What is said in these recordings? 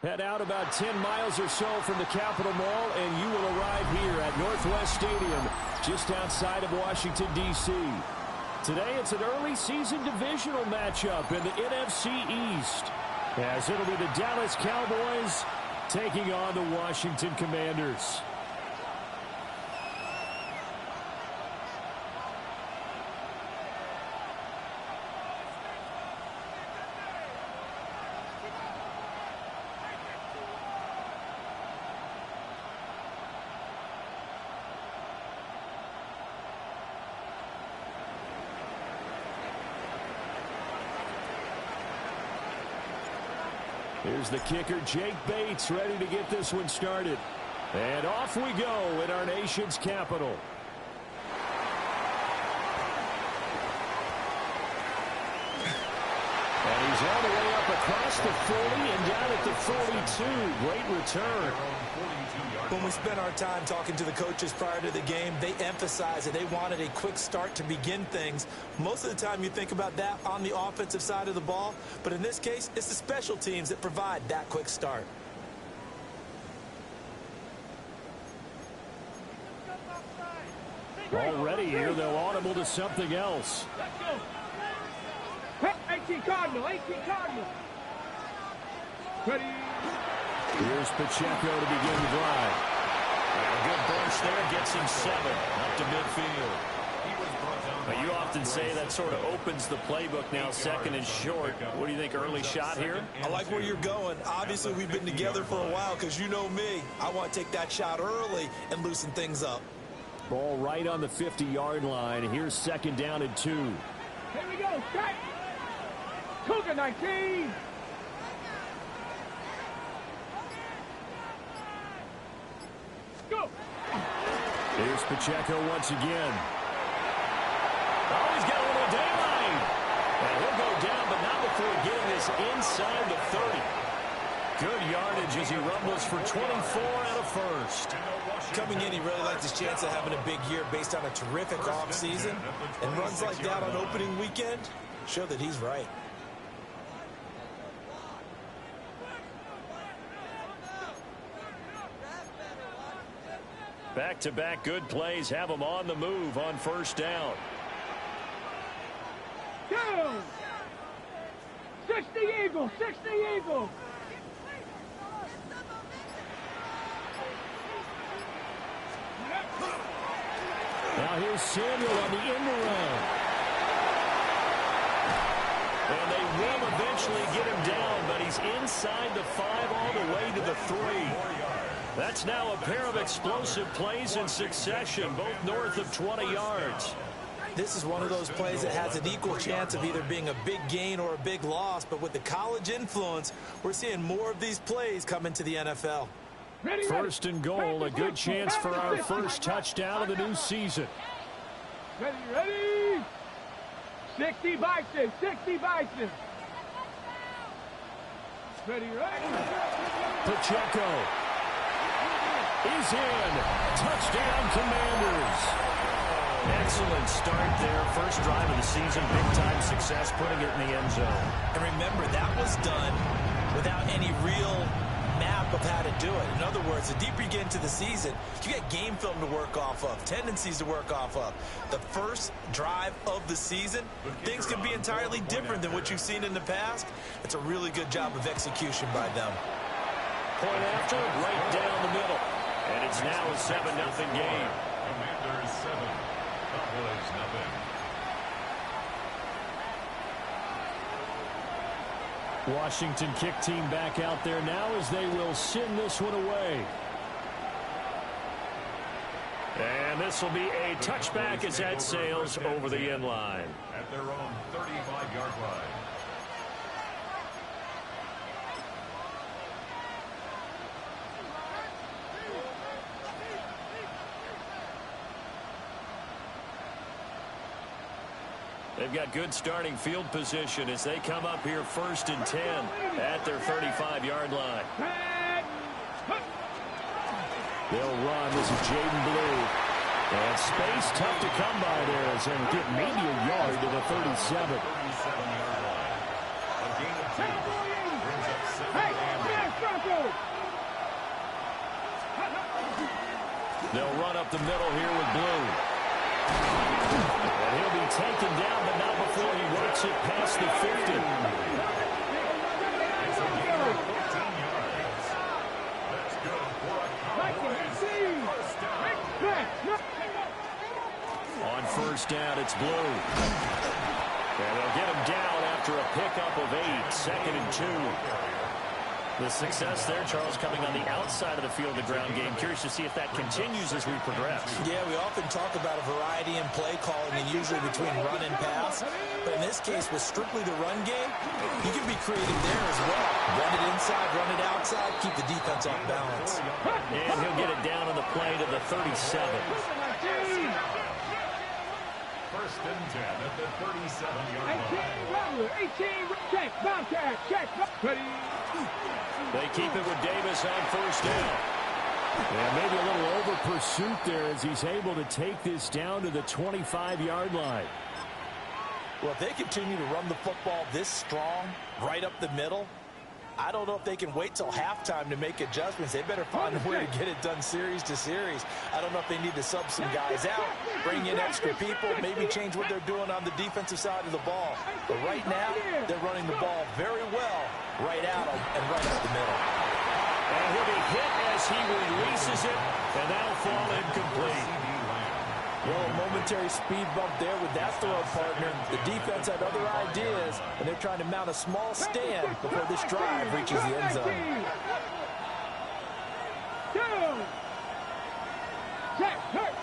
Head out about 10 miles or so from the Capitol Mall, and you will arrive here at Northwest Stadium, just outside of Washington, D.C. Today, it's an early season divisional matchup in the NFC East, as it'll be the Dallas Cowboys taking on the Washington Commanders. Here's the kicker, Jake Bates, ready to get this one started. And off we go in our nation's capital. And he's all the way up across the 40 and down at the 42. Great return. When we spent our time talking to the coaches prior to the game, they emphasized that they wanted a quick start to begin things. Most of the time you think about that on the offensive side of the ball, but in this case, it's the special teams that provide that quick start. Already here, they'll audible to something else. 18 Cardinal, 18 Cardinal. Ready. Here's Pacheco to begin the drive. A good burst there, gets him 7 up to midfield. Now, you often say that sort of opens the playbook now, second and short. What do you think, early shot here? I like where you're going. Obviously, we've been together for a while because you know me. I want to take that shot early and loosen things up. Ball right on the 50-yard line. Here's second down and 2. Here we go, strike. Cougar 19. Go. Here's Pacheco once again. Oh, he's got a little daylight. And he'll go down, but not before getting this inside the 30. Good yardage as he rumbles for 24 and a first. Coming in, he really likes his chance of having a big year based on a terrific offseason. And runs like that on opening weekend show that he's right. Back-to-back good plays have him on the move on first down. Down. 60 Eagles, 60 Eagles. Now here's Samuel on the end around. And they will eventually get him down, but he's inside the 5 all the way to the 3. That's now a pair of explosive plays in succession, both north of 20 yards. This is one of those plays that has an equal chance of either being a big gain or a big loss, but with the college influence, we're seeing more of these plays come into the NFL. First and goal, a good chance for our first touchdown of the new season. Ready, ready. 60 Bison, 60 Bison. Ready, ready. Pacheco is in. Touchdown, Commanders. Excellent start there. First drive of the season. Big-time success putting it in the end zone. And remember, that was done without any real map of how to do it. In other words, the deeper you get into the season, you get game film to work off of, tendencies to work off of. The first drive of the season, things can be entirely different than what you've seen in the past. It's a really good job of execution by them. Point after, right down the middle. And it's now a 7-0 game. Commanders 7, Cowboys 0. Washington kick team back out there now as they will send this one away. And this will be a touchback as that sails over the end line. At their own 35-yard line. They've got good starting field position as they come up here first and 10 at their 35-yard line. They'll run. This is Jaden Blue. And space tough to come by there as they get maybe a yard to the 37. 37-yard line. A gain of 2 brings up 7 and 8. up the middle here with Blue. And he'll be taken down, but not before he works it past the 50. On first down, it's Blue. And they'll get him down after a pickup of 8, 2nd and 2. The success there, Charles, coming on the outside of the field, the ground game. Curious to see if that continues as we progress. Yeah, we often talk about a variety in play calling and usually between run and pass. But in this case, with strictly the run game, you can be creative there as well. Run it inside, run it outside, keep the defense off balance. And he'll get it down on the play to the 37. First and 10 at the 37-yard line. 18, check, Bobcat, check, ready. They keep it with Davis on first down. And maybe a little over pursuit there as he's able to take this down to the 25-yard line. Well, if they continue to run the football this strong, right up the middle, I don't know if they can wait till halftime to make adjustments. They better find a way to get it done series to series. I don't know if they need to sub some guys out, bring in extra people, maybe change what they're doing on the defensive side of the ball. But right now, they're running the ball very well right out and right up the middle. And he'll be hit as he releases it, and that'll fall incomplete. Well, a momentary speed bump there with that throw partner. The defense had other ideas, and they're trying to mount a small stand before this drive reaches the end zone. Check, hurt.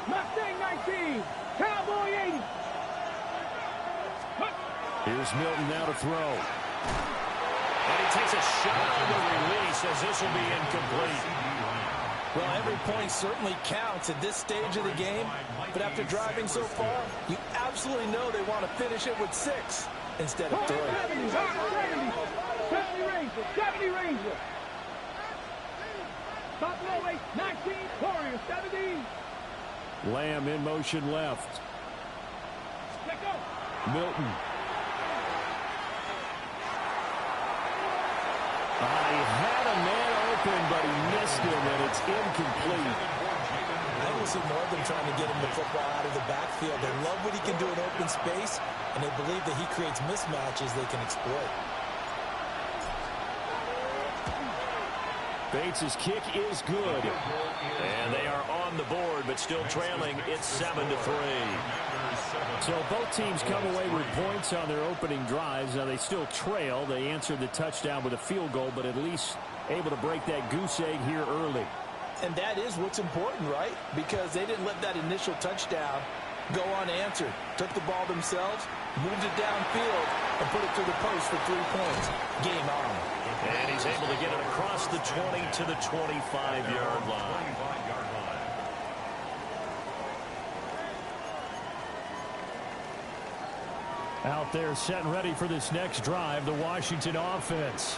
Mustang 19, Cowboy 80. Here's Milton now to throw. And he takes a shot on the release as this will be incomplete. Well, every point certainly counts at this stage of the game, but after driving so far, you absolutely know they want to finish it with 6 instead of 3. 70 Ranger. Buffalo 8, 19, Warriors 17. Lamb in motion left. Let go. Milton. He had a man open, but he missed him, and it's incomplete. I will see more of them trying to get him the football out of the backfield. They love what he can do in open space, and they believe that he creates mismatches they can exploit. Bates' kick is good. And they are on the board, but still trailing. It's 7-3. So both teams come away with points on their opening drives. Now they still trail. They answered the touchdown with a field goal, but at least able to break that goose egg here early. And that is what's important, right? Because they didn't let that initial touchdown go unanswered. Took the ball themselves, moved it downfield, and put it to the post for 3 points. Game on. And he's able to get it across the 20 to the 25-yard line. Out there set and ready for this next drive, the Washington offense.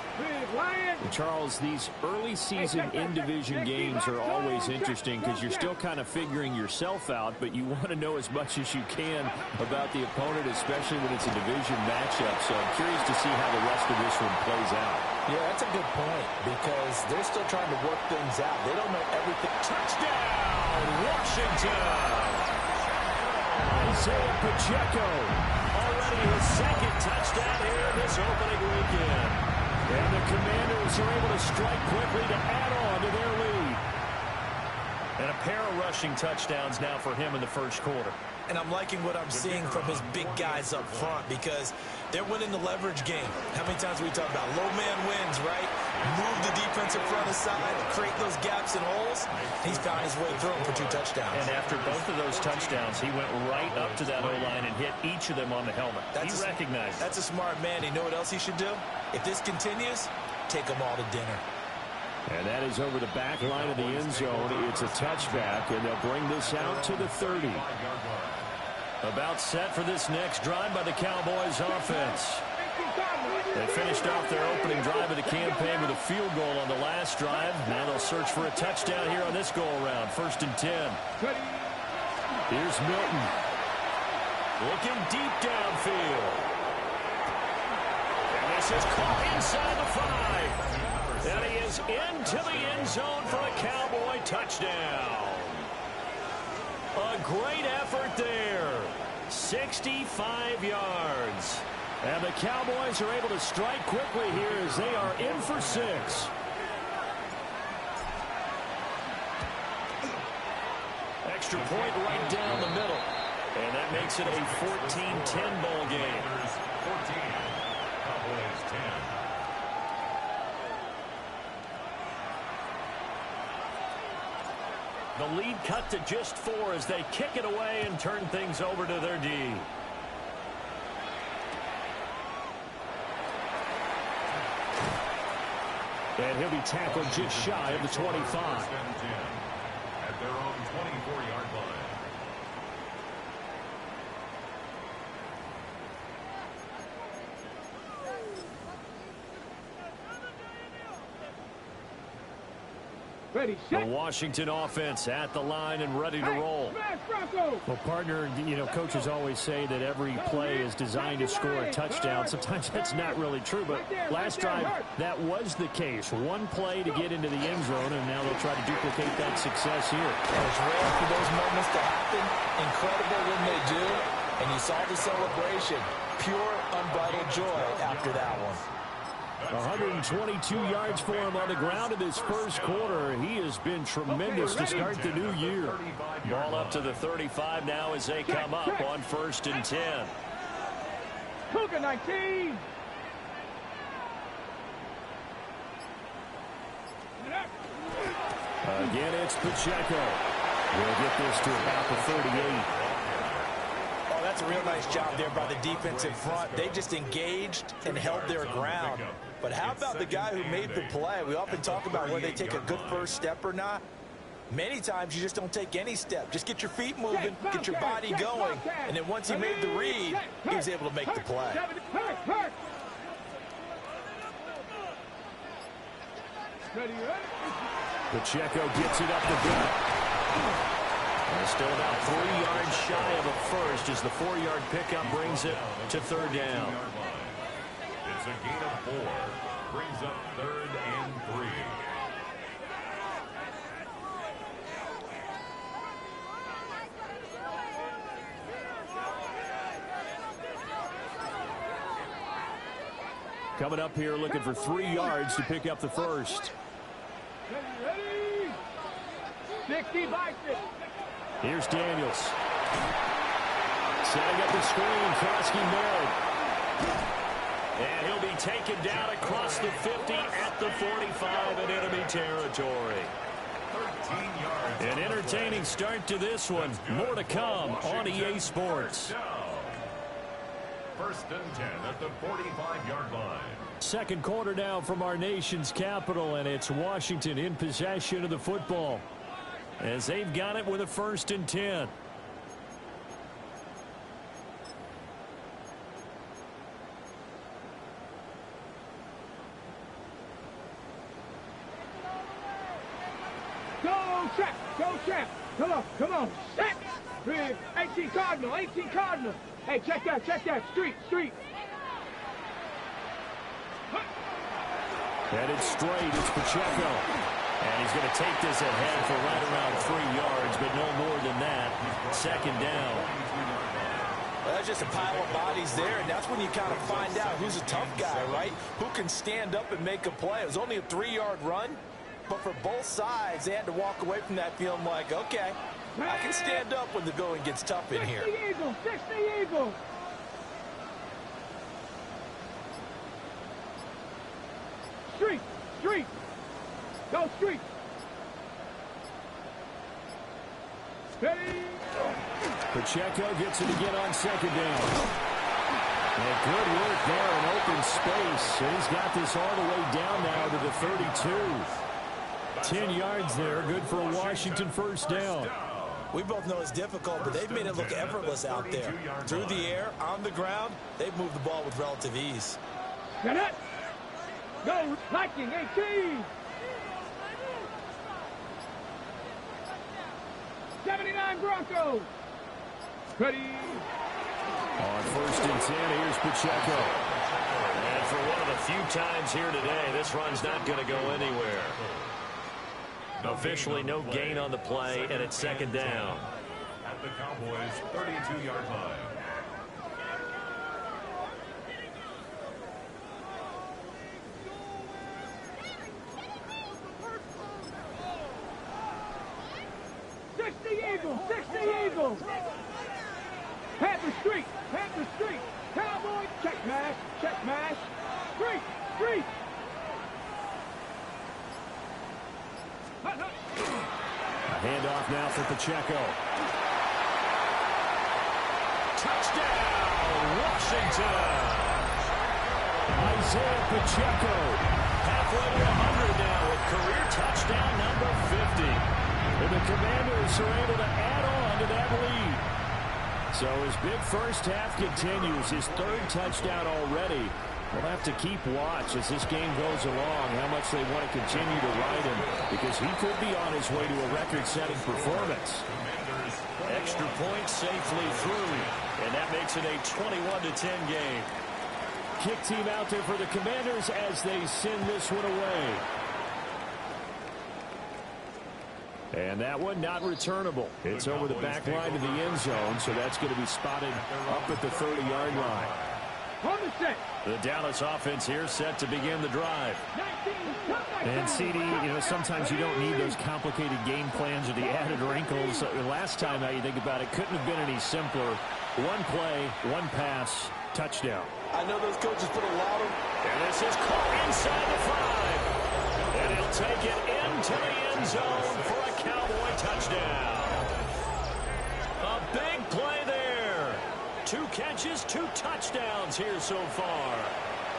Charles, these early season in-division games are always interesting because you're still kind of figuring yourself out, but you want to know as much as you can about the opponent, especially when it's a division matchup. So I'm curious to see how the rest of this one plays out. Yeah, that's a good point because they're still trying to work things out. They don't know everything. Touchdown, Washington! Isaiah Pacheco, already his second touchdown here this opening weekend. And the Commanders are able to strike quickly to add on to their lead. And a pair of rushing touchdowns now for him in the first quarter. And I'm liking what I'm seeing from his big guys up front because they're winning the leverage game. How many times we talk about low man wins, right? Move the defensive front aside, create those gaps and holes. He's found his way through them for 2 touchdowns. And after both of those touchdowns, he went right up to that O-line and hit each of them on the helmet. He recognized it. That's a smart man. You know what else he should do? If this continues, take them all to dinner. And that is over the back line of the end zone. It's a touchback, and they'll bring this out to the 30. About set for this next drive by the Cowboys offense. They finished off their opening drive of the campaign with a field goal on the last drive. Now they'll search for a touchdown here on this go-around. 1st and 10. Here's Milton. Looking deep downfield. And this is caught inside the 5. And he is into the end zone for a Cowboy touchdown. A great effort there. 65 yards. And the Cowboys are able to strike quickly here as they are in for 6. Extra point right down the middle. And that makes it a 14-10 ball game. 14, Cowboys 10. The lead cut to just 4 as they kick it away and turn things over to their D. And he'll be tackled just shy of the 25. At their own 24-yard line. Ready, The set. Washington offense at the line and ready to roll. Smash Bronco. Well, partner, coaches always say that every play is designed to score a touchdown. Sometimes that's not really true, but last drive, that was the case. One play to get into the end zone, and now they'll try to duplicate that success here. And it's rare for those moments to happen. Incredible when they do. And you saw the celebration. Pure, unbridled joy after that one. 122 yards for him on the ground in this first quarter. He has been tremendous to start the new year. Ball up to the 35 now as they come up on 1st and 10. Cougar 19. Again, it's Pacheco. We'll get this to about the 38. Oh, that's a real nice job there by the defensive front. They just engaged and held their ground. But how about the guy who made the play? We often talk about whether they take a good first step or not. Many times you just don't take any step. Just get your feet moving, get your body going. And then once he made the read, he was able to make the play. Pacheco gets it up the gut. And still about 3 yards shy of a first as the 4-yard pickup brings it to 3rd down. It's a gain of 4. Brings up 3rd and 3. Coming up here looking for 3 yards to pick up the first. Ready. 60 by 6. Here's Daniels. Setting up the screen. Krosky married. And he'll be taken down across the 50 at the 45 in enemy territory. 13 yards. An entertaining start to this one. More to come on EA Sports. 1st and 10 at the 45-yard line. Second quarter now from our nation's capital, and it's Washington in possession of the football as they've got it with a 1st and 10. Go, check. Go, check. Come on. Set. 18 Cardinal. Hey, check that. Street. Headed straight, it's Pacheco. And he's going to take this ahead for right around 3 yards, but no more than that. 2nd down. Well, that's just a pile of bodies there, and that's when you kind of find out who's a tough guy, right? Who can stand up and make a play. It was only a 3-yard run, but for both sides, they had to walk away from that feeling like, okay, I can stand up when the going gets tough in here. 60 Eagles. Street. Go, Street. Ready. Pacheco gets it again on 2nd down. And good work there in open space. And he's got this all the way down now to the 32. 10 yards there. Good for a Washington 1st down. We both know it's difficult, but they've made it look effortless out there. Through the air, on the ground, they've moved the ball with relative ease. Get it. Go, Lightning, 18. 79 Broncos. Ready. On 1st and 10, here's Pacheco. And for one of the few times here today, this run's not going to go anywhere. Officially no gain on the play, and it's 2nd down. at the Cowboys' 32-yard line. Eagles. Panther Street. Cowboys, check mash. Street. A handoff now for Pacheco. Touchdown, Washington. Isaiah Pacheco. Halfway to 100 now with career touchdown number 50. And the Commanders are able to add on to that lead. So his big first half continues. His third touchdown already. We'll have to keep watch as this game goes along, how much they want to continue to ride him, because he could be on his way to a record-setting performance. Extra point safely through, and that makes it a 21-10 game. Kick team out there for the Commanders as they send this one away. And that one not returnable. It's over the back line of the end zone, so that's going to be spotted up at the 30-yard line. The Dallas offense here set to begin the drive. And CD, sometimes you don't need those complicated game plans or the added wrinkles. The last time, now you think about it, couldn't have been any simpler. One play, one pass, touchdown. I know those coaches put a lot of... And this is caught inside the 5. And he'll take it into the end zone for a Cowboy touchdown. A big play there. 2 catches, 2 touchdowns here so far.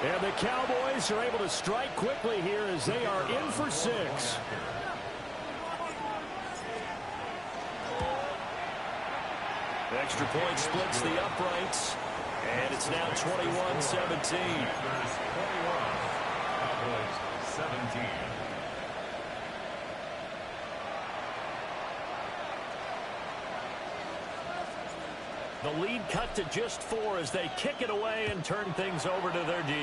And the Cowboys are able to strike quickly here as they are in for 6. Extra point splits the uprights. And it's now 21-17. Cowboys 17. The lead cut to just 4 as they kick it away and turn things over to their D.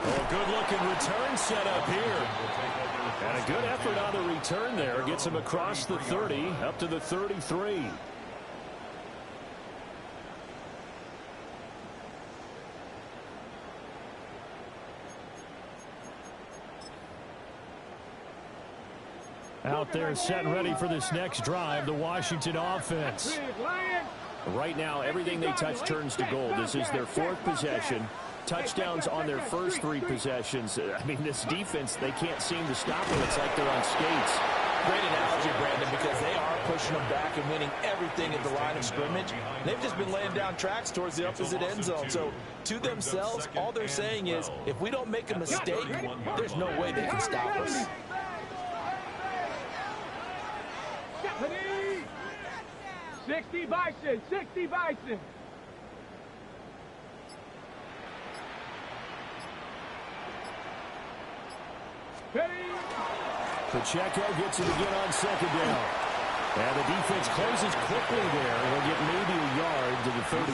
Oh, good-looking return set up here. And a good effort on the return there. Gets him across the 30, up to the 33. Out there set and ready for this next drive, the Washington offense. Right now, everything they touch turns to gold. This is their 4th possession. Touchdowns on their first 3 possessions. I mean, this defense, they can't seem to stop them. It's like they're on skates. Great analogy, Brandon, because they are pushing them back and winning everything at the line of scrimmage. They've just been laying down tracks towards the opposite end zone. So, to themselves, all they're saying is, if we don't make a mistake, there's no way they can stop us. 60 Bison. Pacheco gets it again on 2nd down. And the defense closes quickly there. He'll get maybe a yard to the 33.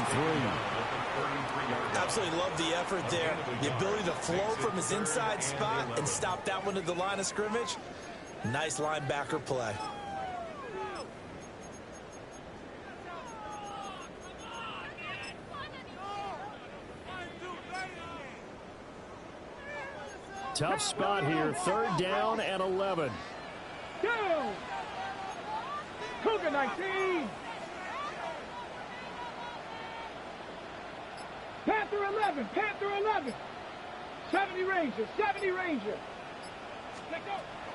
Absolutely love the effort there. The ability to flow from his inside spot and stop that one at the line of scrimmage. Nice linebacker play. Tough spot here. 3rd down and 11. Go! Cougar 19. Panther 11. 70 Ranger.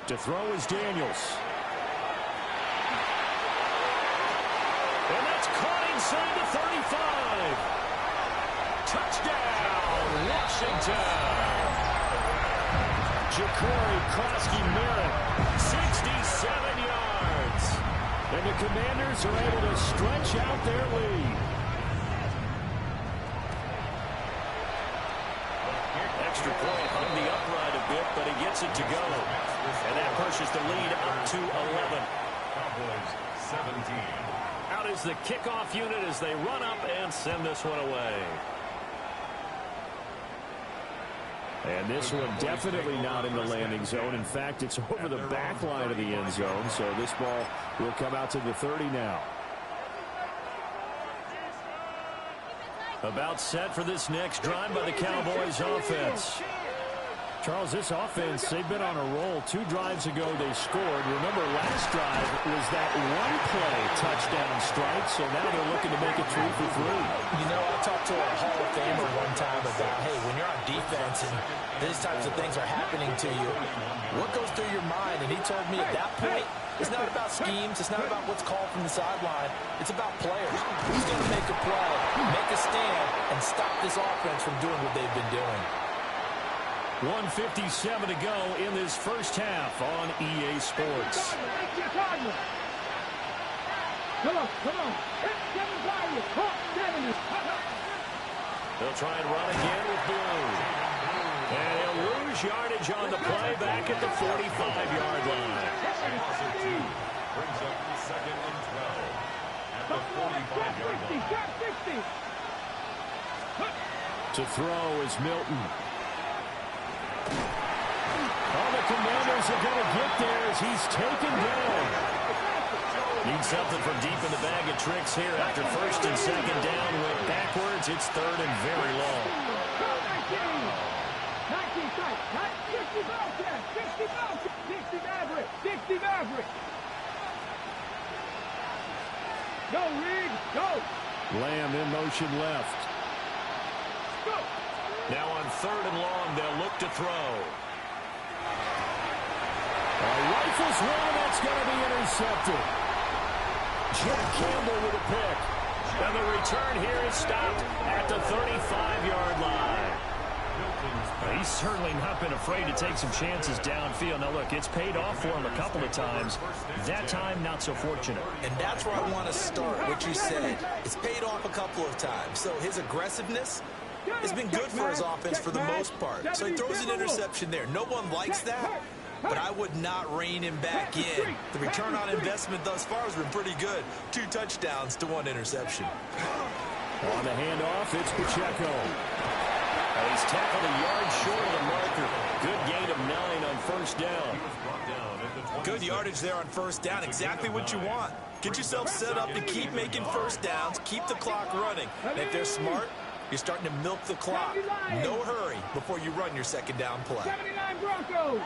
To throw is Daniels. And that's caught inside the 35. Touchdown, Washington. Ja'Cory Krosky-Merritt, 67 yards. And the Commanders are able to stretch out their lead. Extra point hung the upright a bit, but he gets it to go. And that pushes the lead up to 11. Cowboys 17. Out is the kickoff unit as they run up and send this one away. And this one definitely not in the landing zone. In fact, it's over the back line of the end zone. So this ball will come out to the 30 now. About set for this next drive by the Cowboys offense. Charles, this offense, they've been on a roll. 2 drives ago, they scored. Remember, last drive was that one-play touchdown strike, so now they're looking to make it 3 for 3. You know, I talked to a Hall of Famer one time about, hey, when you're on defense and these types of things are happening to you, what goes through your mind? And he told me at that point, it's not about schemes. It's not about what's called from the sideline. It's about players. Who's going to make a play, make a stand, and stop this offense from doing what they've been doing? 1:57 to go in this first half on EA Sports. Come on. They'll try and run again with Blue. And he'll lose yardage on the play back at the 45-yard line. Brings up the 2nd and 12 at the 45-yard line. To throw is Milton. Oh, the Commanders are going to get there as he's taken down. Need something from deep in the bag of tricks here after 1st and 2nd down. Went backwards. It's 3rd and very long. 60 Maverick. Go, Reed, go. Lamb in motion left. Go. Now on 3rd and long, they'll look to throw. Rifles one, that's going to be intercepted. Jack Campbell with a pick. And the return here is stopped at the 35-yard line. He's certainly not been afraid to take some chances downfield. Now, look, it's paid off for him a couple of times. That time, not so fortunate. And that's where I want to start, what you said. It's paid off a couple of times. So his aggressiveness has been good for his offense for the most part. So he throws an interception there. No one likes that, but I would not rein him back in. The return on investment thus far has been pretty good. 2 touchdowns to 1 interception. On the handoff, it's Pacheco. He's tackled a yard short of the marker. Good gain of 9 on 1st down. Good yardage there on 1st down. Exactly what you want. Get yourself set up to keep making 1st downs. Keep the clock running. And if they're smart, you're starting to milk the clock. No hurry before you run your 2nd down play. 79 Broncos.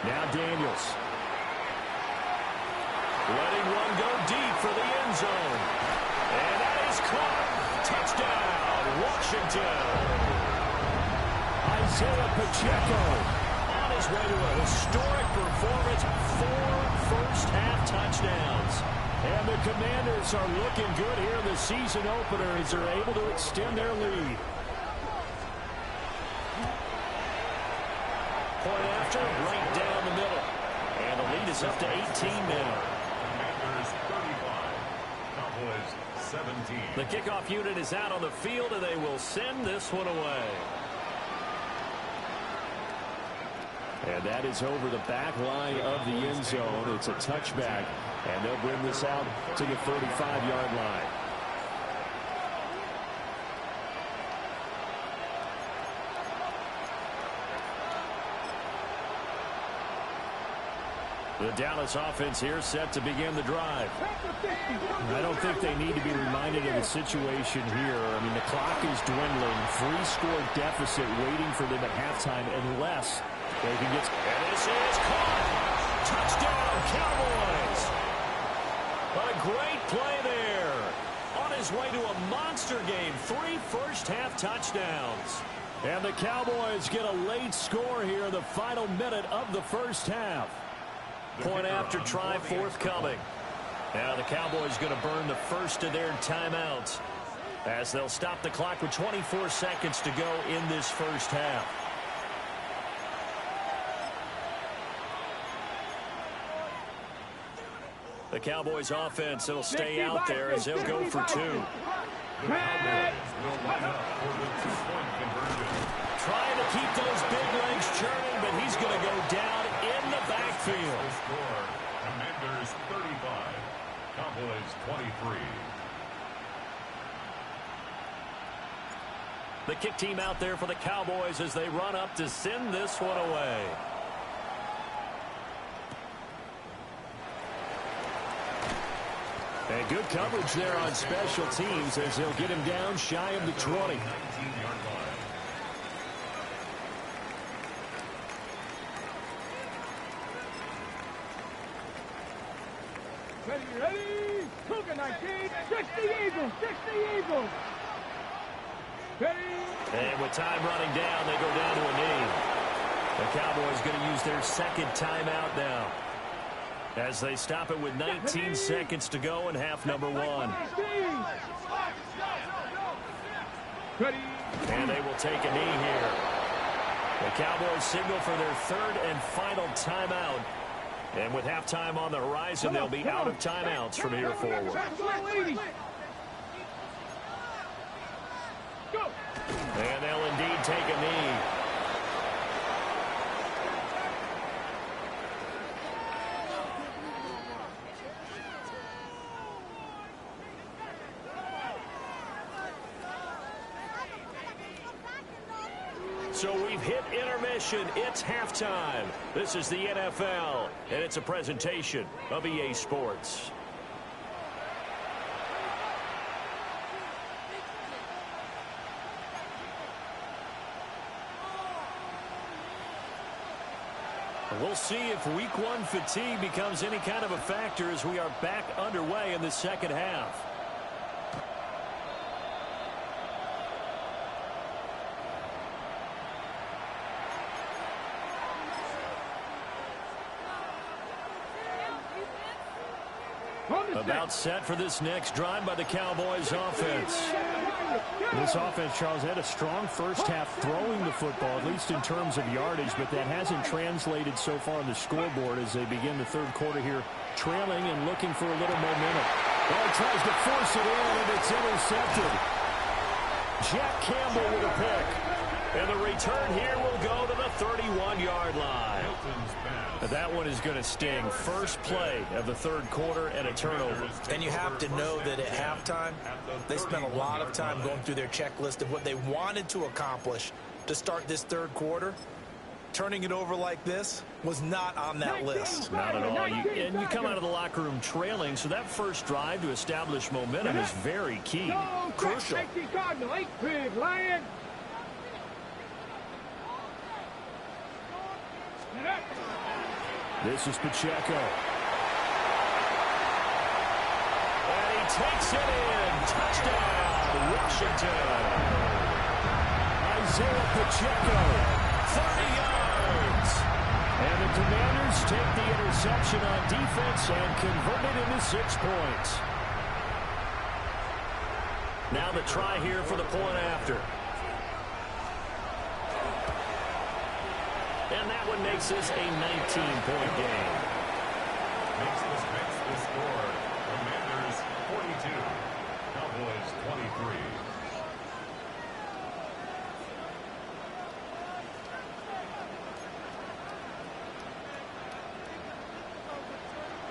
Now Daniels. Letting one go deep for the end zone. And that is caught. Touchdown, Washington. Isaiah Pacheco On his way to a historic performance, 4 first-half touchdowns. And the Commanders are looking good here in the season opener as they're able to extend their lead. Point after, right down the middle. And the lead is up to 18 now. Commanders 35, Cowboys 17. The kickoff unit is out on the field, and they will send this one away. And that is over the back line of the end zone. It's a touchback, and they'll bring this out to the 35-yard line. The Dallas offense here set to begin the drive. I don't think they need to be reminded of the situation here. I mean, the clock is dwindling. 3-score deficit waiting for them at halftime unless they can get... And this is caught. Touchdown, Cowboys. What a great play there. On his way to a monster game. 3 first-half touchdowns. And the Cowboys get a late score here in the final minute of the first half. Point after try forthcoming. Now the Cowboys going to burn the first of their timeouts as they'll stop the clock with 24 seconds to go in this first half. The Cowboys offense will stay out there as they'll go for 2. The Cowboys will line up for the 2-point conversion. Trying to keep those big legs churning, but he's going to go down in the backfield. The score, Commanders 35, Cowboys 23. The kick team out there for the Cowboys as they run up to send this one away. And good coverage there on special teams as they'll get him down shy of the 20. Ready? Cougar 19. 60 Eagles. 60 Eagles. Ready? And with time running down, they go down to a knee. The Cowboys going to use their second timeout now, as they stop it with 19 seconds to go in half number 1. Ready? And they will take a knee here. The Cowboys signal for their third and final timeout. And with halftime on the horizon, they'll be out of timeouts from here forward. And they'll indeed take a knee. So we've hit intermission. It's halftime. This is the NFL, and it's a presentation of EA Sports. We'll see if Week 1 fatigue becomes any kind of a factor as we are back underway in the second half. About set for this next drive by the Cowboys offense. This offense, Charles, had a strong first half throwing the football, at least in terms of yardage, but that hasn't translated so far on the scoreboard as they begin the third quarter here, trailing and looking for a little momentum. Well, tries to force it in, and it's intercepted. Jack Campbell with a pick. And the return here will go to the 31-yard line. That one is going to sting. First play of the third quarter and a turnover. And you have to know that at halftime, they spent a lot of time going through their checklist of what they wanted to accomplish to start this third quarter. Turning it over like this was not on that list. Not at all. And you come out of the locker room trailing, so that first drive to establish momentum is very key. Crucial. This is Pacheco. And he takes it in. Touchdown, Washington. Isaiah Pacheco. 30 yards. And the Commanders take the interception on defense and convert it into 6 points. Now the try here for the point after. And that one makes this a 19-point game. Makes the score. Commanders 42, Cowboys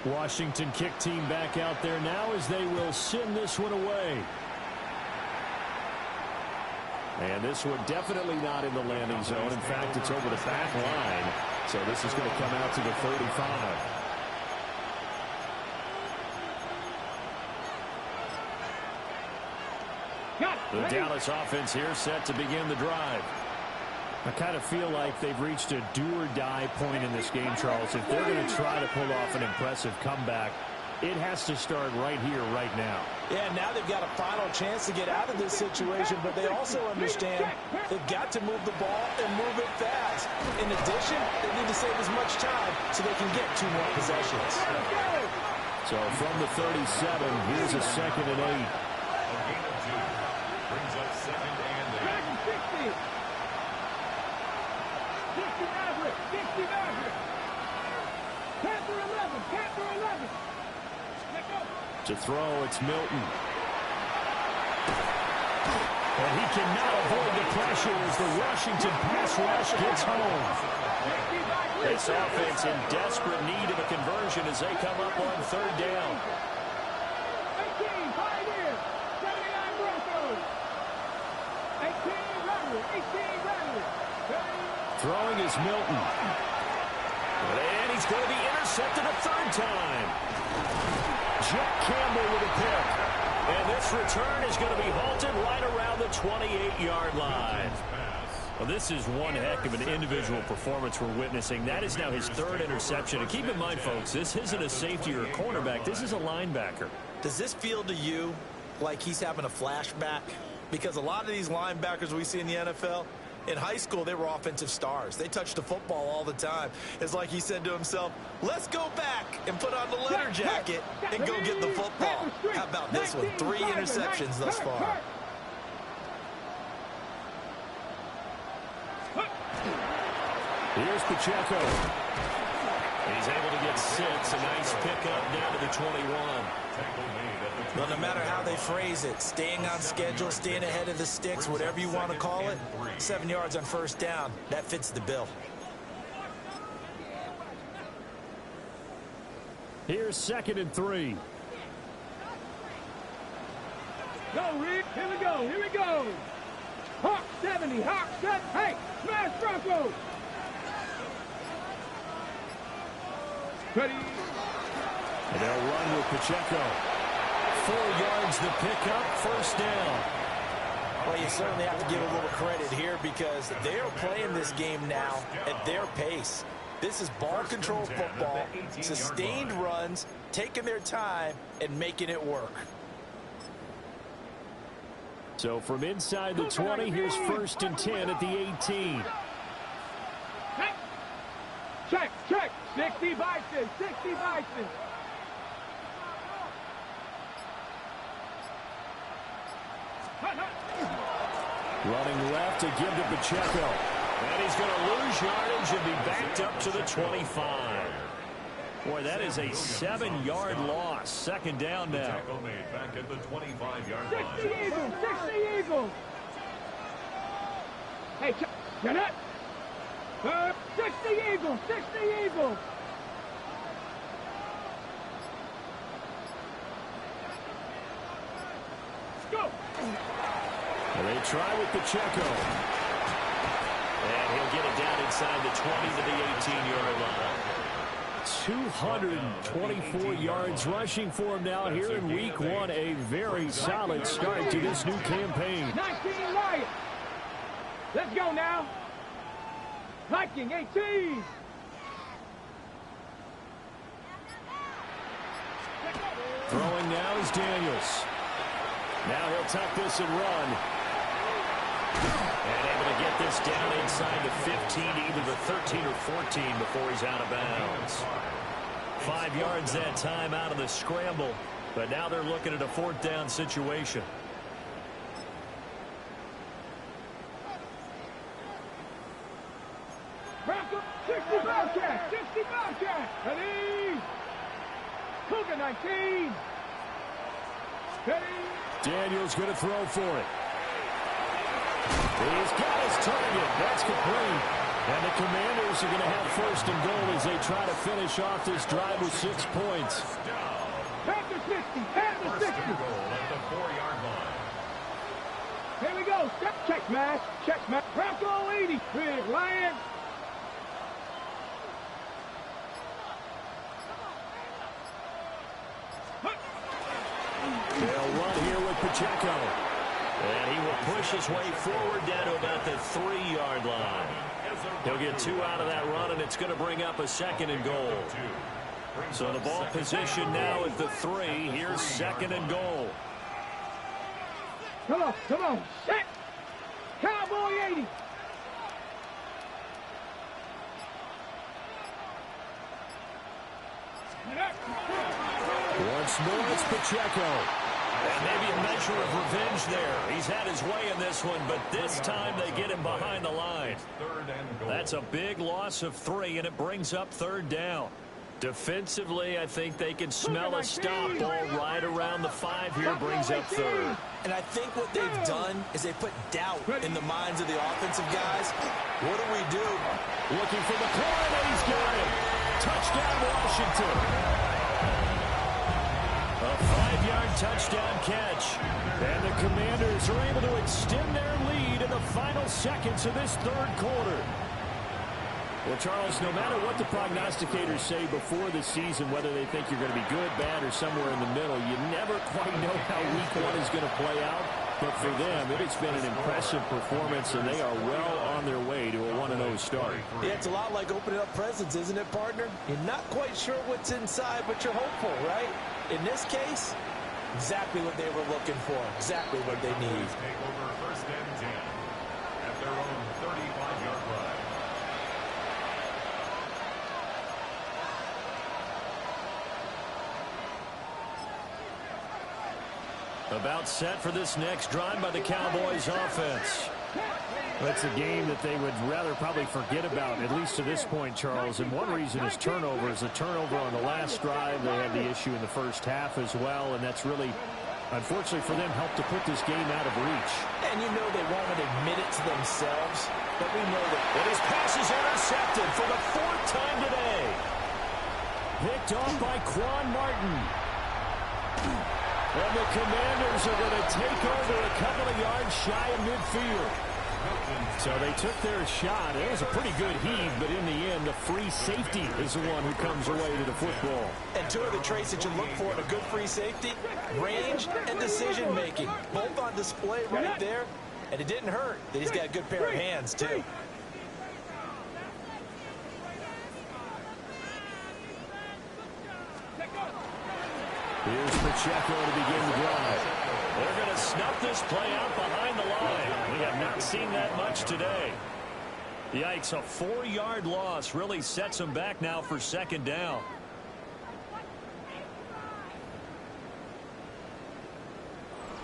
23. Washington kick team back out there now as they will send this one away. And this one definitely not in the landing zone. In fact, it's over the back line. So this is going to come out to the 35. The Dallas offense here set to begin the drive. I kind of feel like they've reached a do-or-die point in this game, Charles. If they're going to try to pull off an impressive comeback, it has to start right here, right now. Yeah, now they've got a final chance to get out of this situation, but they also understand they've got to move the ball and move it fast. In addition, they need to save as much time so they can get 2 more possessions. So from the 37, here's a 2nd and 8. A gain of 2 brings up 2nd and 8. 60 Maverick. 60 Maverick. Panther 11. Panther 11. To throw, it's Milton. And he cannot avoid the pressure as the Washington pass rush gets home. This offense in desperate need of a conversion as they come up on 3rd down. 18, Pioneer. 79 Broncos. 18, Throwing is Milton. And he's going to be intercepted a third time. Jack Campbell with a pick. And this return is going to be halted right around the 28-yard line. Well, this is one heck of an individual performance we're witnessing. That is now his third interception. And keep in mind, folks, this isn't a safety or a cornerback. This is a linebacker. Does this feel to you like he's having a flashback? Because a lot of these linebackers we see in the NFL, in high school, they were offensive stars. They touched the football all the time. It's like he said to himself, let's go back and put on the leather jacket and go get the football. How about this one? 3 interceptions thus far. Here's Pacheco. He's able to get 6. A nice pickup down to the 21. Well, no matter how they phrase it, staying on schedule, staying ahead of the sticks, whatever you want to call it, 7 yards on first down, that fits the bill. Here's 2nd and 3. Go, Rick. Here we go. Here we go. Hawk 70. Hawk 70. Hey, smash Bronco. Ready. And they'll run with Pacheco. 4 yards the pickup, first down. Well, you certainly have to give a little credit here because they are playing this game now at their pace. This is ball control football, sustained runs, taking their time and making it work. So from inside the 20, here's 1st and 10 at the 18. Check, check. 60 Bison, 60 Bison. Running left to give to Pacheco. And he's going to lose yardage and be backed up to the 25. Boy, that is a 7-yard loss. 2nd down now. Tackle made back at the 25-yard line. 60 Eagles, 60 Eagles. Hey, get it. 60 Eagles, 60 Eagles. Go. And they try with Pacheco. And he'll get it down inside the 20 to the 18-yard line. 224 yards rushing for him now here in week 1. A very solid start to this new campaign. 19 Lions. Let's go now. Viking 18. Throwing now is Daniels. Now he'll tuck this and run. And able to get this down inside the 15, either the 13 or 14 before he's out of bounds. 5 yards that time out of the scramble. But now they're looking at a 4th down situation. Bronco, 60 Bobcat, 60 Bobcat. Ready. Cougar 19. Ready. Daniels going to throw for it. He's got his target. That's complete. And the Commanders are going to have 1st and goal as they try to finish off this drive with 6 points. Panther 60, Panther 60. Goal at the 4-yard line. Here we go. Check smash, check smash. Bronco 80. Big Lion. They'll run here with Pacheco. And he will push his way forward down to about the 3-yard line. He'll get 2 out of that run, and it's going to bring up a 2nd and goal. So the ball position now at the 3. Here's 2nd and goal. Come on, come on. Set. Cowboy 80. Once more, it's Pacheco. And maybe a measure of revenge there. He's had his way in this one, but this time they get him behind the line. That's a big loss of 3, and it brings up 3rd down. Defensively, I think they can smell a stop ball right around the 5 here, brings up 3rd. And I think what they've done is they put doubt in the minds of the offensive guys. What do? Looking for the corner, and he's got it. Touchdown, Washington. A 5-yard touchdown catch. And the Commanders are able to extend their lead in the final seconds of this 3rd quarter. Well, Charles, no matter what the prognosticators say before the season, whether they think you're going to be good, bad, or somewhere in the middle, you never quite know how Week 1 is going to play out. But for them, it's been an impressive performance, and they are well on their way to a 1-0 start. Yeah, it's a lot like opening up presents, isn't it, partner? You're not quite sure what's inside, but you're hopeful, right? In this case, exactly what they were looking for, exactly what they need. Take over first and 10 at their own 35-yard line. About set for this next drive by the Cowboys offense. That's a game that they would rather probably forget about, at least to this point, Charles. And one reason is turnovers. A turnover on the last drive. They had the issue in the first half as well, and that's really, unfortunately for them, helped to put this game out of reach. And you know they won't admit it to themselves, but we know that. And his pass is intercepted for the 4th time today. Picked off by Quan Martin. And the Commanders are going to take over a couple of yards shy of midfield. So they took their shot. It was a pretty good heave, but in the end, the free safety is the one who comes away to the football. And two of the traits that you look for in a good free safety, range and decision-making. Both on display right there. And it didn't hurt that he's got a good pair of hands, too. Here's Pacheco to begin the drive. They're going to snuff this play out behind the line. We have not seen that much today. Yikes, a 4-yard loss really sets them back now for 2nd down.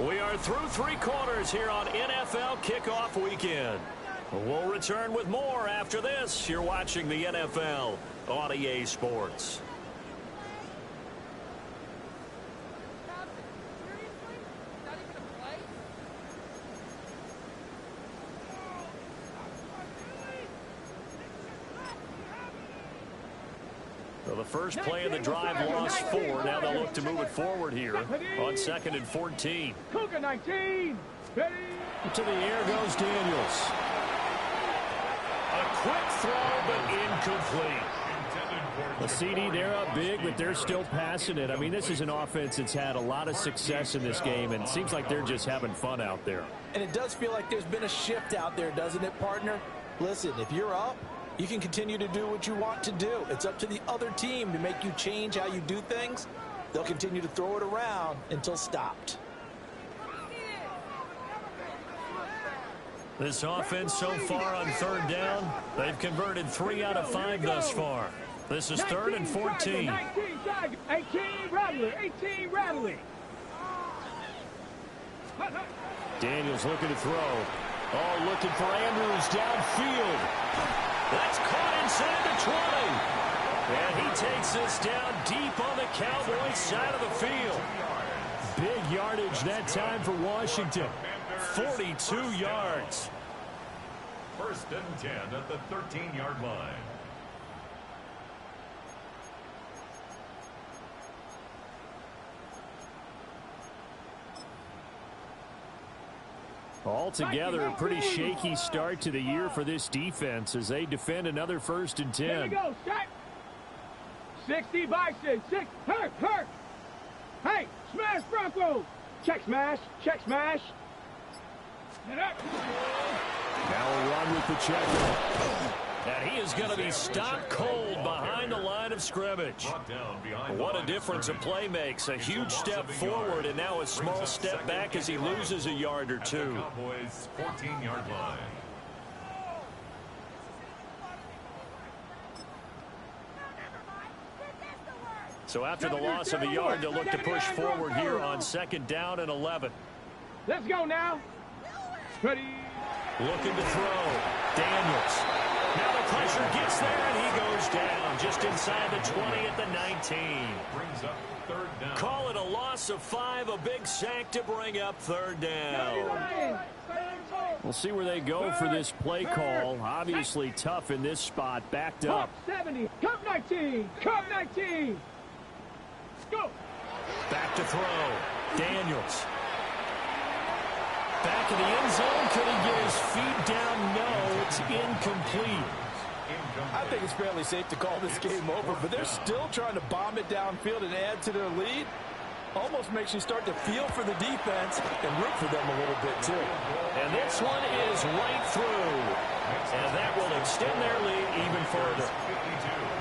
We are through 3 quarters here on NFL Kickoff Weekend. We'll return with more after this. You're watching the NFL on EA Sports. So the first play of the drive lost 4. Now they'll look to move it forward here on 2nd and 14. Cougar 19. Ready? To the air goes Daniels. A quick throw, but incomplete. The CD, they're up big, but they're still passing it. I mean, this is an offense that's had a lot of success in this game, and it seems like they're just having fun out there. And it does feel like there's been a shift out there, doesn't it, partner? Listen, if you're up, you can continue to do what you want to do. It's up to the other team to make you change how you do things. They'll continue to throw it around until stopped. This offense so far on 3rd down, they've converted 3 out of 5 thus far. This is 3rd and 14. 18 Rattler. 18 Rattler. Daniels looking to throw. Oh, looking for Andrews downfield. That's caught inside the 20. And he takes this down deep on the Cowboys side of the field. Big yardage that time for Washington. 42 yards. 1st and 10 at the 13-yard line. Altogether, a pretty shaky start to the year for this defense as they defend another 1st and 10. Here we go, Scott. 60 Bison. 6. Hurt. Hey, smash Bronco. Check smash. Now a run with Pacheco. And he is going to be stopped cold behind the line of scrimmage. What a difference a play makes. A huge step forward and now a small step back as he loses a yard or 2. Cowboys 14-yard line. So after the loss of a yard, they'll look to push forward here on 2nd down and 11. Let's go now. Ready. Looking to throw. Daniels. Now the pressure gets there, and he goes down just inside the 20 at the 19. Brings up 3rd down. Call it a loss of 5, a big sack to bring up 3rd down. We'll see where they go for this play call. Obviously tough in this spot, backed up. 70. Cup 19. Go. Back to throw. Daniels. Back in the end zone. Could he get his feet down? No, it's incomplete. I think it's fairly safe to call this game over, but they're still trying to bomb it downfield and add to their lead. Almost makes you start to feel for the defense and root for them a little bit, too. And this one is right through. And that will extend their lead even further.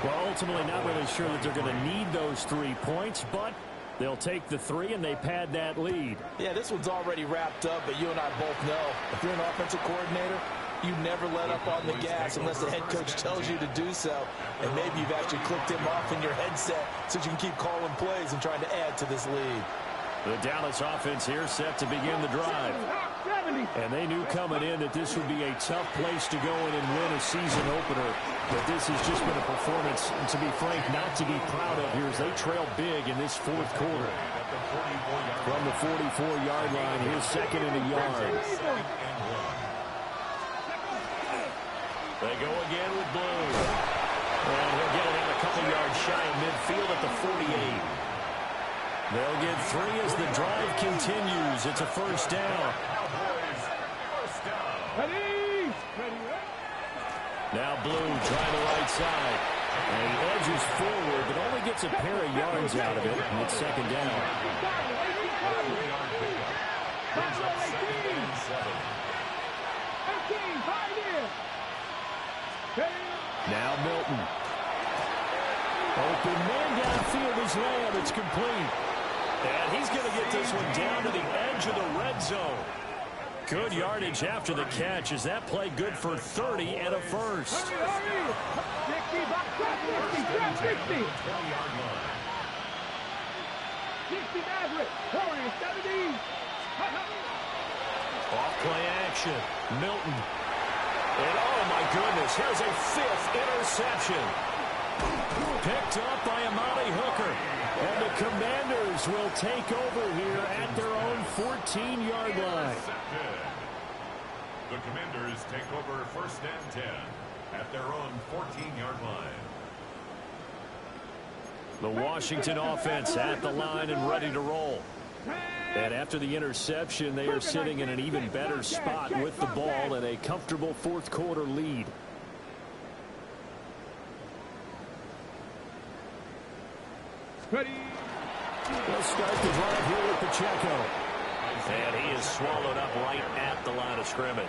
Well, ultimately not really sure that they're going to need those 3 points, but they'll take the 3 and they pad that lead. Yeah, this one's already wrapped up, but you and I both know if you're an offensive coordinator, you never let up on the gas unless the head coach tells you to do so. And maybe you've actually clicked him off in your headset so you can keep calling plays and trying to add to this lead. The Dallas offense here set to begin the drive. And they knew coming in that this would be a tough place to go in and win a season opener. But this has just been a performance, and to be frank, not to be proud of here as they trail big in this fourth quarter. From the 44-yard line, here's second and a yard. They go again with Blue. And he'll get it out a couple yards shy of midfield at the 48. They'll get 3 as the drive continues. It's a first down. Now Blue trying the right side. And he edges forward, but only gets a pair of yards out of it. And it's second down. Now Milton. Open man downfield is Lamb. It's complete. And he's going to get this one down to the edge of the red zone. Good yardage after the catch. Is that play good for 30 and a first? Off play action. Milton. And oh my goodness, here's a 5th interception. Picked up by Amani Hooker. And the Commanders will take over here at their own 14-yard line. The Commanders take over first and 10 at their own 14-yard line. The Washington offense at the line and ready to roll. And after the interception, they are sitting in an even better spot with the ball and a comfortable fourth quarter lead. Ready. Let's start the drive here with Pacheco. And he is swallowed up right at the line of scrimmage.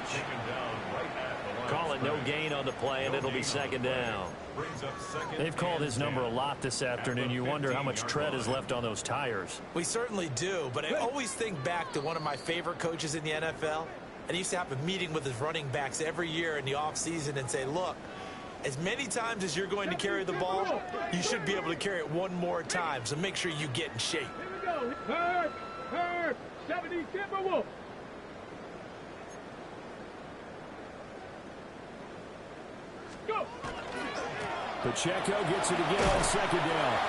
Call it no gain on the play, and it'll be second down. They've called his number a lot this afternoon. You wonder how much tread is left on those tires. We certainly do, but I always think back to one of my favorite coaches in the NFL. And he used to have a meeting with his running backs every year in the offseason and say, look, as many times as you're going to carry the ball, you should be able to carry it one more time, so make sure you get in shape. Here we go. Hurt. 70 Timberwolves. Go. Pacheco gets it again on second down.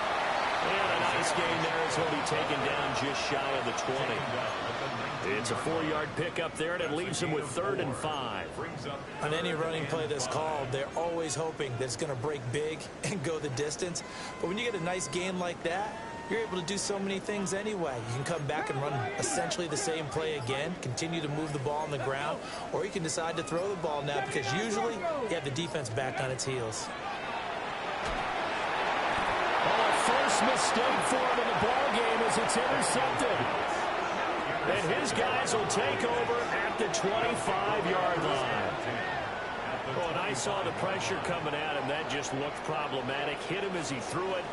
And a nice gain there as he'll be taken down just shy of the 20. It's a 4-yard pickup there, and it leaves him with 3rd and 5. On any running play that's called, they're always hoping that it's going to break big and go the distance. But when you get a nice gain like that, you're able to do so many things anyway. You can come back and run essentially the same play again, continue to move the ball on the ground, or you can decide to throw the ball now because usually you have the defense back on its heels. Oh, first mistake for him in the ball game as it's intercepted. And his guys will take over at the 25-yard line. Oh, and I saw the pressure coming at him. That just looked problematic. Hit him as he threw it,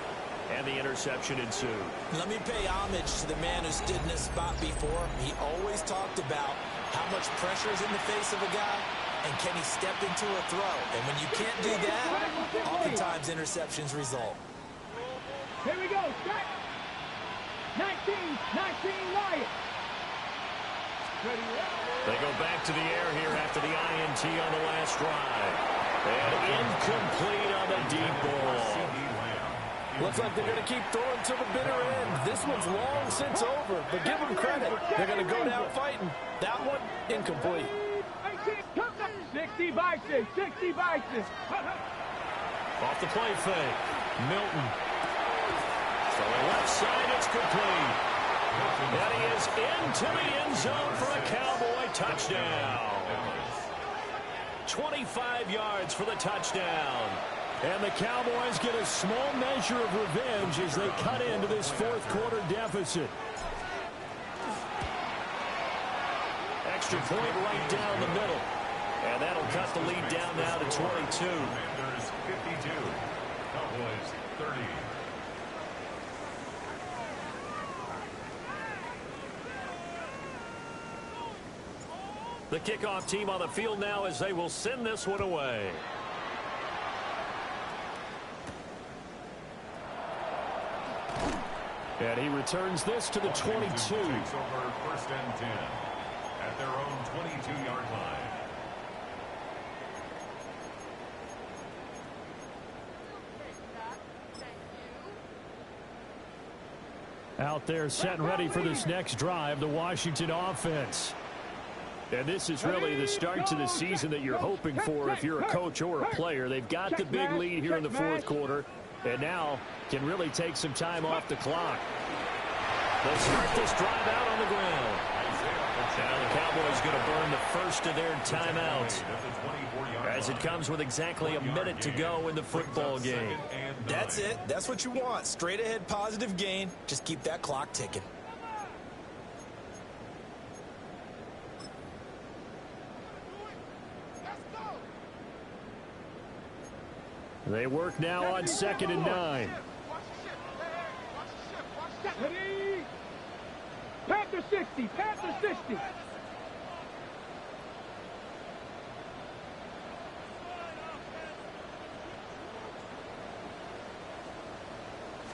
and the interception ensued. Let me pay homage to the man who stood in this spot before. He always talked about how much pressure is in the face of a guy, and can he step into a throw. And when you can't do that, oftentimes interceptions result. Here we go. Set. 19 Lions. They go back to the air here after the INT on the last drive. And incomplete on the deep ball. Looks like they're going to keep throwing to the bitter end. This one's long since over, but give them credit. They're going to go down fighting. That one, incomplete. 60 Bison. 60 Bison. Off the play fake. Milton. From the left side, it's complete. And he is into the end zone for a Cowboy touchdown. 25 yards for the touchdown. And the Cowboys get a small measure of revenge as they cut into this fourth quarter deficit. Extra point right down the middle. And that'll cut the lead down now to 22. Commanders 52. Cowboys 30. The kickoff team on the field now as they will send this one away. And he returns this to the 22. Takes over 1st and 10 at their own 22-yard line. Out there set and ready for this next drive, the Washington offense. And this is really the start to the season that you're hoping for if you're a coach or a player. They've got the big lead here in the fourth quarter, and now can really take some time off the clock. They'll start this drive out on the ground. Now the Cowboys going to burn the first of their timeouts as it comes with exactly a minute to go in the football game. That's it. That's what you want. Straight ahead, positive gain. Just keep that clock ticking. They work now on 2nd and 9. Ready? Panther 60, Panther 60.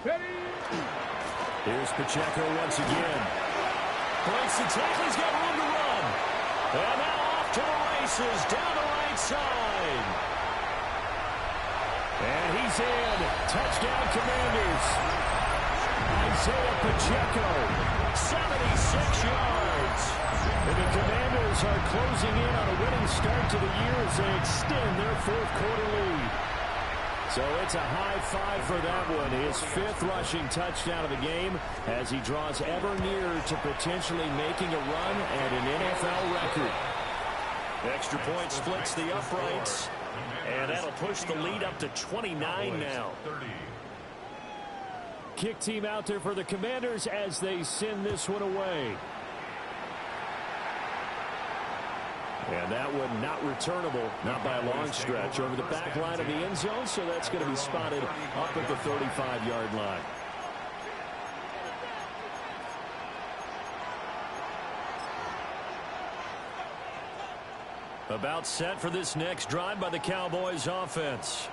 Ready? Here's Pacheco once again. Breaks the tackle. He's got room to run. And now off to the races down the right side. And he's in. Touchdown, Commanders. Isaiah Pacheco, 76 yards. And the Commanders are closing in on a winning start to the year as they extend their fourth quarter lead. So it's a high five for that one. His 5th rushing touchdown of the game as he draws ever nearer to potentially making a run at an NFL record. Extra point splits the uprights. And that'll push the lead up to 29 now. Kick team out there for the Commanders as they send this one away. And that one not returnable, not by a long stretch, over the back line of the end zone, so that's going to be spotted up at the 35-yard line. About set for this next drive by the Cowboys offense.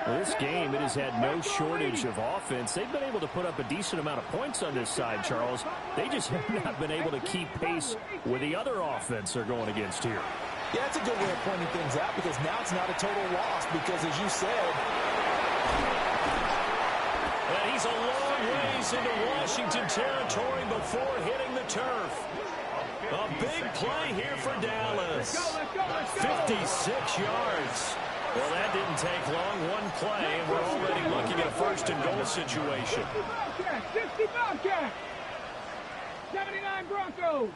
This game, it has had no shortage of offense. They've been able to put up a decent amount of points on this side, Charles. They just have not been able to keep pace with the other offense they're going against here. Yeah, that's a good way of pointing things out because now it's not a total loss because, as you said, and he's a long ways into Washington territory before hitting the turf. A big play here for Dallas. 56 yards. Well, that didn't take long. One play, and we're already looking at a 1st and goal situation. 60 Bobcats. 79 Broncos.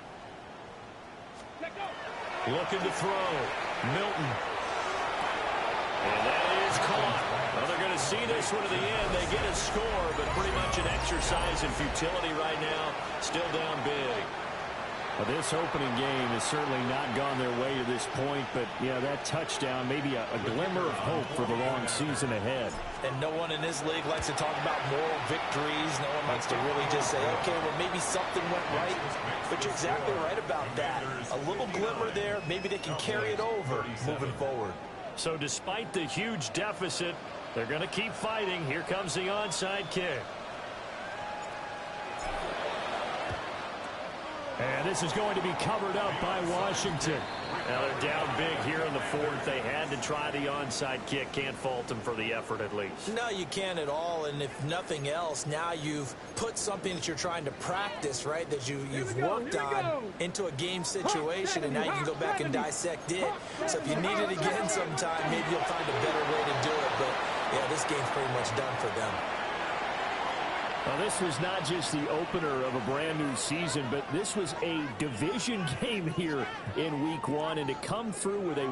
Let go. Looking to throw. Milton. And that is caught. Well, they're going to see this one to the end. They get a score, but pretty much an exercise in futility right now. Still down big. Well, this opening game has certainly not gone their way to this point, but, yeah, that touchdown, maybe a glimmer of hope for the long season ahead. And no one in this league likes to talk about moral victories. No one likes to really just say, okay, well, maybe something went right. But you're exactly right about that. A little glimmer there. Maybe they can carry it over moving forward. So despite the huge deficit, they're going to keep fighting. Here comes the onside kick. And this is going to be covered up by Washington. Now they're down big here in the 4th. They had to try the onside kick. Can't fault them for the effort at least. No, you can't at all. And if nothing else, now you've put something that you're trying to practice, right, that you've worked on into a game situation, and now you can go back and dissect it. So if you need it again sometime, maybe you'll find a better way to do it. But, yeah, this game's pretty much done for them. Well, this was not just the opener of a brand-new season, but this was a division game here in Week 1, and to come through with a